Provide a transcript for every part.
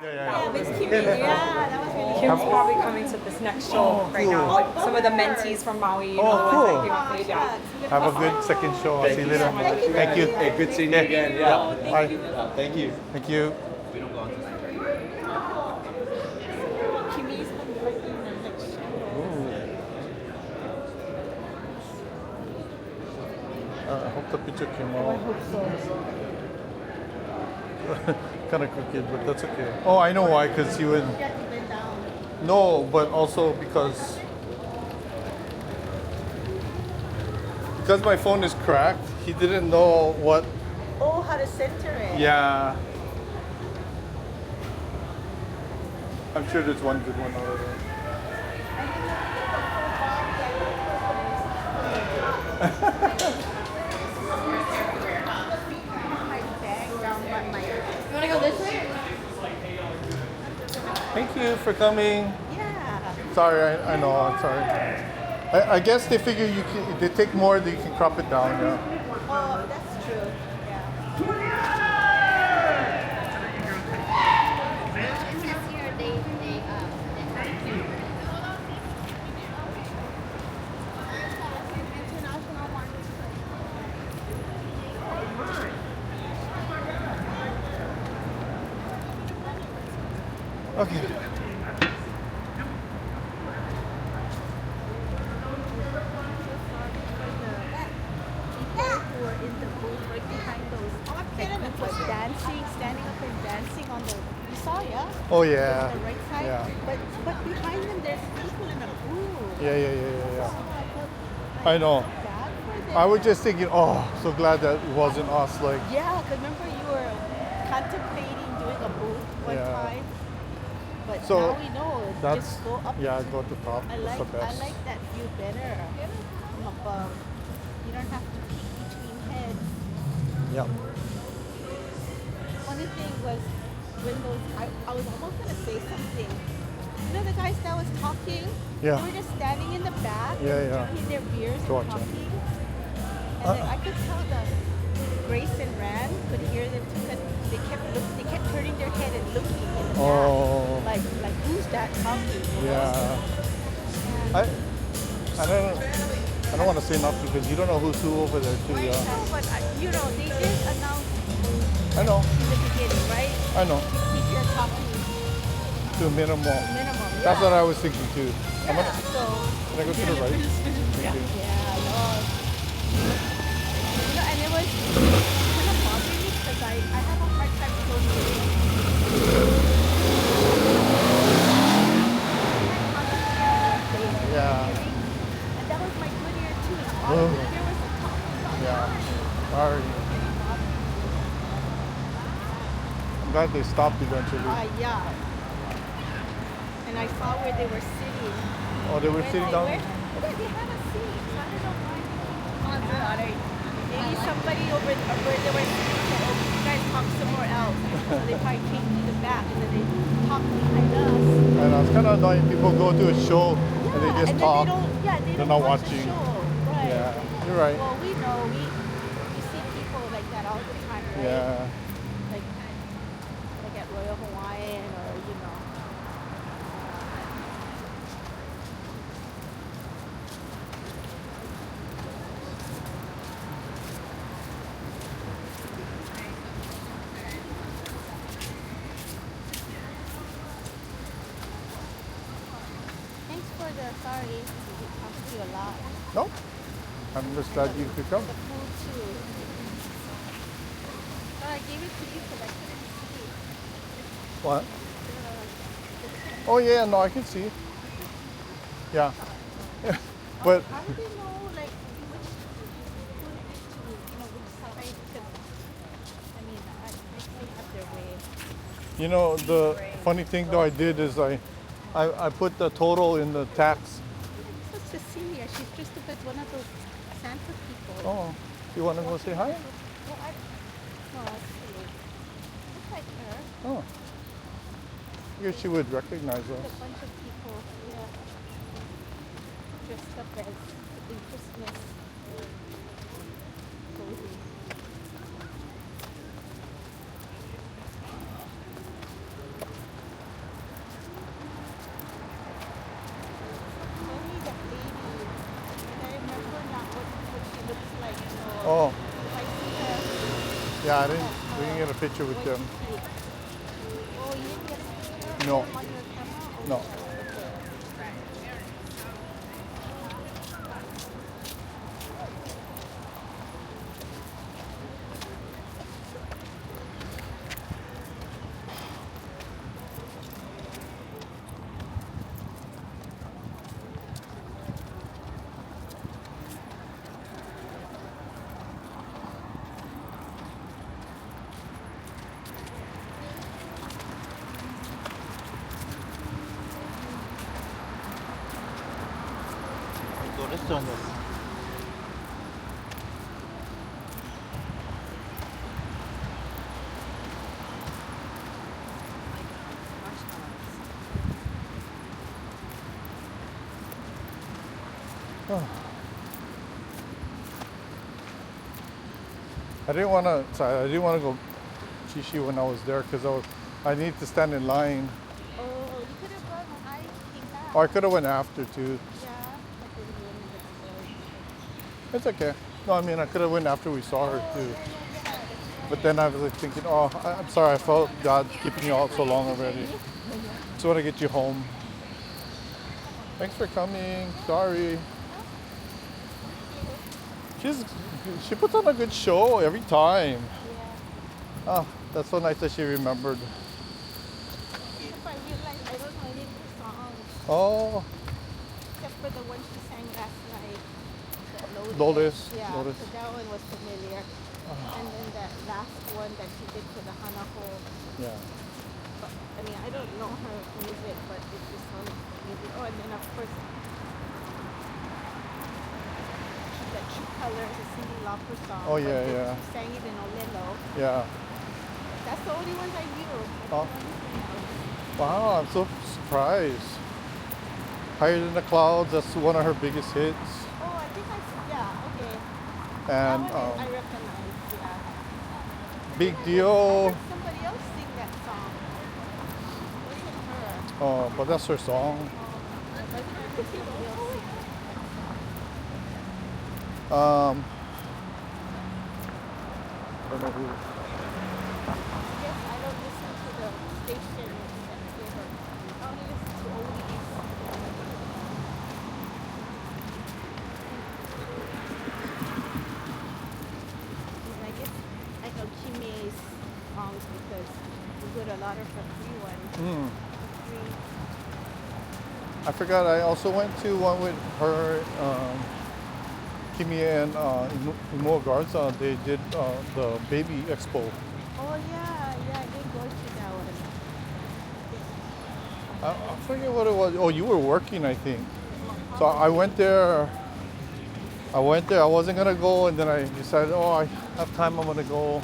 Yeah, it's cute. Yeah, that was really cute. Kim's probably coming to this next show right now. Like some of the mentees from Maui, you know, the ones that came up late. Yeah. Have a good second show. I'll see you later. Thank you. Hey, good seeing you again. Yeah. Bye. Thank you. Thank you. We don't go on to Kimmy's in the next show. I hope the picture came out. I hope so. Kind of crooked, but that's okay. Oh, I know why, because he would. Yeah, he went down. No, but also because my phone is cracked. He didn't know what. Oh, how to center it. Yeah. I'm sure there's one good one over there. You want to go this way? Thank you for coming. Yeah. Sorry, I know. I'm sorry. I guess they figure they take more, they can crop it down. Yeah. Oh, that's true. Okay. Who are in the booth right behind those that was dancing, standing up and dancing on the. You saw, yeah? Oh yeah. On the right side. Yeah. But behind them, there's people in a booth. Yeah. So I felt I know. bad for them. I was just thinking, oh, so glad that it wasn't us. Like, Yeah, because remember you were contemplating doing a booth one Yeah. time. But So, now we know. that's Just go up. yeah, go to the top. I That's like the best. that view better from above. You don't have to peek between heads. Yeah. Funny thing was when I was almost gonna say something. You know the guys that was talking? Yeah. They were just standing in the back, Yeah. drinking their beers and Gotcha. talking. And then I could tell that Grace and Rand could hear them too, because they kept turning their head and looking in the Oh. back. Like who's that talking? You know? Yeah. I don't want to say nothing because you don't know who's who over there too. Yeah. No, but you know, they did announce I know. in the beginning, right? I know. Keep your talking To minimum. minimum. That's yeah. what I was thinking too. I'm Yeah, gonna, so can I go to the right? Thank you. yeah, no. You know, and it was kind of bothering me because I have a hard time closing. Yeah. And that was my good ear too. Oh. All I could hear was the talk. Yeah. Sorry. I'm glad they stopped eventually. Yeah. And I saw where they were sitting. Oh, they were When sitting they down? were- Yeah, they had a seat. So I don't know why. Maybe somebody over where they were sitting said, oh, you guys talk somewhere else. So they probably came to the back and then they talked behind us. I know, it's kind of annoying. People go to a show and they just and talk. then they They're don't not watch watching. the show. Right. Yeah, you're right. Well, we know. We see people like that all the time, right? Yeah. Like at Royal Hawaiian or, you know. Thanks for the, sorry, we talked to you a lot. No? I'm just glad you could come. The food too. So I gave it to you because I couldn't see. What? Oh yeah, no, I can see. Yeah. But How do they know like which food it is to eat? You know, which side? Because I mean, I they have their way. you know, the funny thing though I did is I put the total in the tax. What's Cecilia? She's dressed up as one of those Santa people. Oh, you want to go say hi? Well, no, actually, looks like her. Oh. I guess she would recognize There's us. a bunch of people, yeah, dressed up as in Christmas clothing. Yeah, we didn't get a picture with them. Oh, you didn't get a picture No. of them on your camera? No. Go this one. I didn't want to go Chishi when I was there because I need to stand in line. Oh, you could have gone when I came back. Or I could have went after too. Yeah. I could've been in the It's okay. No, I mean I could have went after we saw her too. yeah. But then I was like thinking, oh, I'm sorry, I felt God keeping you out so long already. Just want to get you home. Thanks for coming. Sorry. She puts on a good show every time. Yeah. Oh, that's so nice that she remembered. If I realized I don't know any of her songs Oh, except for the one she sang last night. The Lotus. Yeah, Lotus. so that one was familiar. And then that last one that she did for the Hanako. Yeah. But, I mean, I don't know her music, but it just sounds familiar. Oh, and then of course, that True Colors, a Cyndi Lauper song. Oh, but yeah, then yeah. She sang it in Olelo. Yeah. That's the only ones I knew. Oh. That's the only thing else. Wow, I'm so surprised. Higher Than the Clouds, that's one of her biggest hits. Oh, I think yeah, okay. And That one I recognize, yeah. Big I Deal. heard somebody else sing that song. Wasn't her. Oh, but that's her song. I heard somebody else sing it. I don't know who. Yes, I don't listen to the station except for I only listen to oldies. And I guess I know Kime's songs because we go to a lot of her free ones. Free. I forgot, I also went to one with her, Kimi and Imo Garza. They did the Baby Expo. Oh yeah, I did go to that one. I forget what it was. Oh, you were working, I think. So I went there. I wasn't gonna go, and then I decided, oh, I have time. I'm gonna go.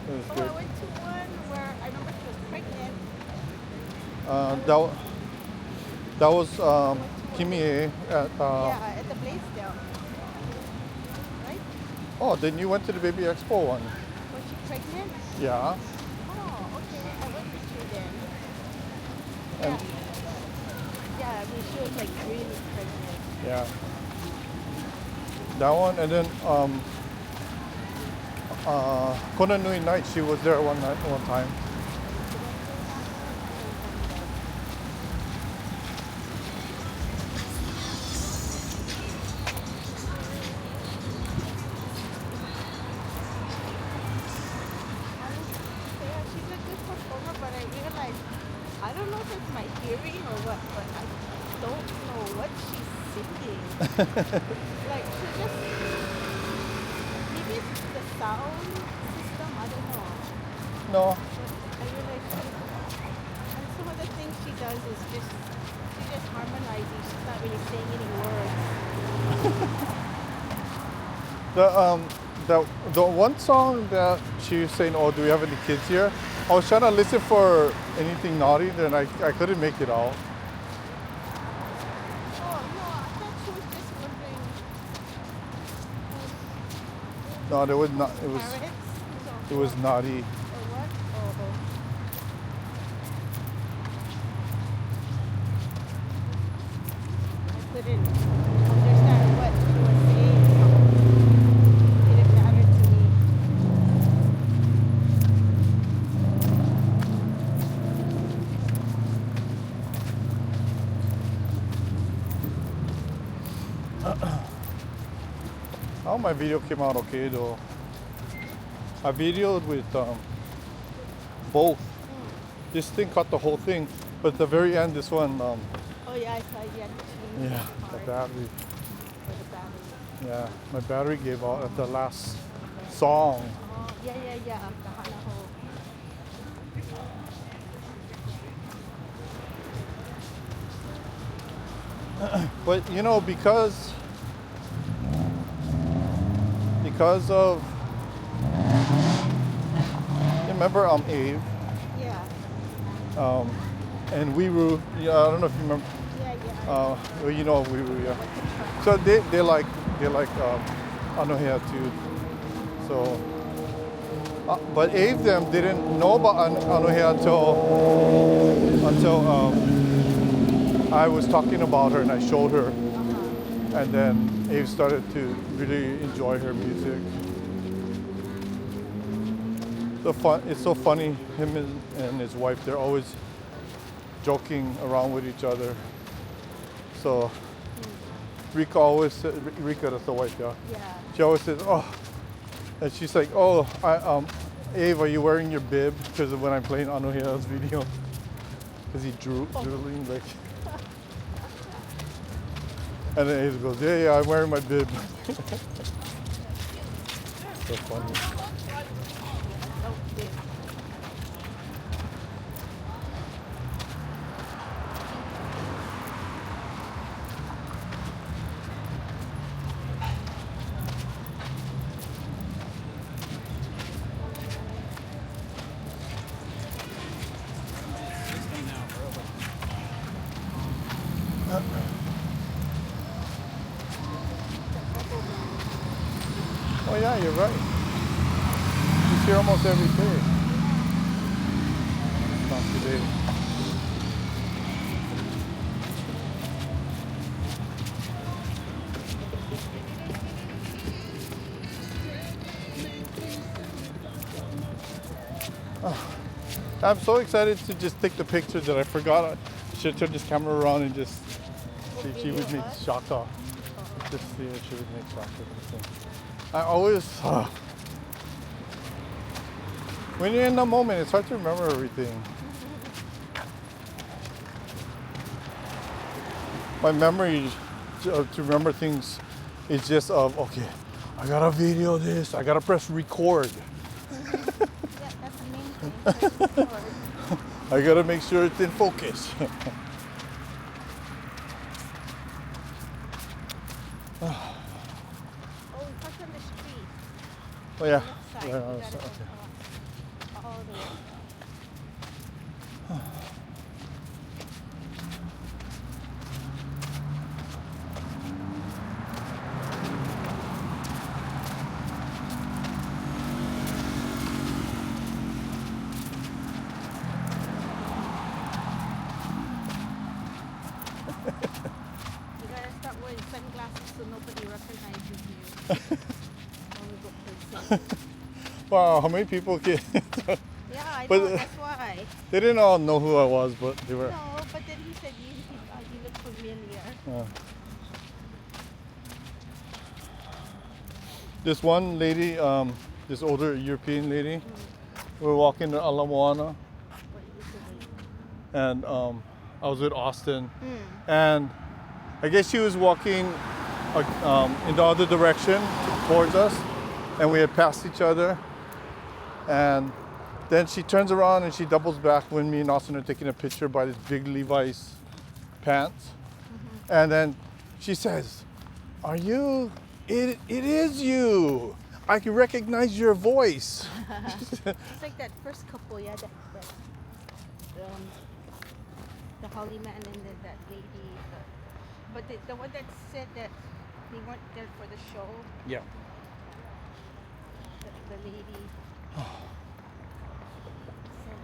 It was Oh, good. I went to one where I remember she was pregnant. That was Kimi at. Yeah, at the Blaisdell. Right? Oh, then you went to the Baby Expo one. Was she pregnant? Yeah. Oh, okay. I went with you then. And Yeah, I mean, she was like really pregnant. yeah. That one, and then Kona Nui Night. She was there one time. Yeah, she's a good performer, but I realized, I don't know if it's my hearing or what, but I don't know what she's singing. Like, she just, maybe it's the sound system, I don't know. No. But I realized and some of the things she does is she's just harmonizing. She's not really saying any words. The one song that she was saying, oh, do we have any kids here? I was trying to listen for anything naughty, then I couldn't make it out. Oh, no, I thought she was just wondering. No, there was not. Parrots? It was naughty. Or what? Oh. I couldn't understand what she was saying. Did it thought my video came out okay though. I videoed with both. This thing cut the whole thing, but at the very end, this one, Oh yeah, I saw you had to change yeah, the the part battery. for the battery. Yeah, my battery gave out at the last song. Oh, yeah. The Hanaho. But you know, because of, remember Abe Yeah. and Weeru. Yeah, I don't know if you remember. Yeah. Well, you know Weeru, yeah. Like the truck. So they like Anohea too. So, but Abe them didn't know about Anohea until I was talking about her and I showed her, and then Abe started to really enjoy her music. It's so funny. Him and his wife, they're always joking around with each other. So Rika, that's the wife, yeah. Yeah. She always says, oh, and she's like, oh, Abe, are you wearing your bib? Because when I'm playing Anohea's video, because he drooling like. And then Abe goes, yeah, I'm wearing my bib. So funny. So big. Oh yeah, you're right. He's here almost every day. Not today. Oh, I'm so excited to just take the picture that I forgot. I should turn this camera around and just see if she would make shots off. Just see if she would make shots of this thing. I always, when you're in the moment, it's hard to remember everything. My memory to remember things is just of, okay, I gotta video this, I gotta press record. Yeah, that's the main thing. Press record. I gotta make sure it's in focus. Oh, we parked on the street. Oh yeah. Left side. Yeah, We that's- gotta okay. go all the way. You gotta start wearing sunglasses so nobody recognizes you. When we go places. Wow, how many people can? Yeah, I But, know, that's why. They didn't all know who I was, but they were. No, but then he said you look familiar. This one lady, this older European lady, we were walking to Ala Moana, and I was with Austin, and I guess she was walking in the other direction towards us, and we had passed each other, and then she turns around and she doubles back when me and Austin are taking a picture by this big Levi's pants, and then she says, "Are you? It is you. I can recognize your voice." It's like that first couple, yeah, the Holly man and then that lady. But the one that said that they weren't there for the show, Yeah. the lady said,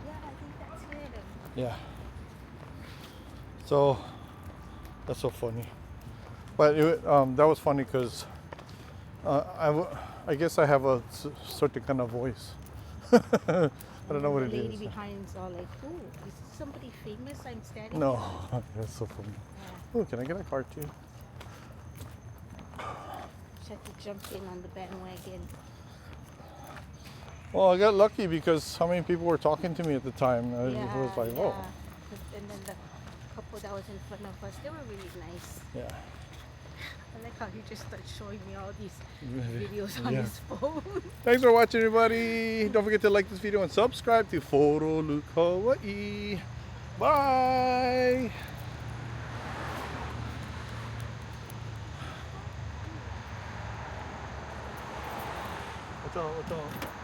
yeah, I think that's it. Yeah. So that's so funny. But that was funny because I guess I have a certain kind of voice. I don't know what it The lady is. behind's all like, "Ooh, is somebody famous I'm standing?" No, that's so funny. Yeah. Oh, can I get a card too? just had to jump in on the bandwagon. Well, I got lucky because how many people were talking to me at the time? It was like, whoa. And then the couple that was in front of us, they were really nice. Yeah. I like how he just started showing me all these videos on Yeah. his phone. Thanks for watching, everybody. Don't forget to like this video and subscribe to PhotoLukeHawaii. Bye. What's up?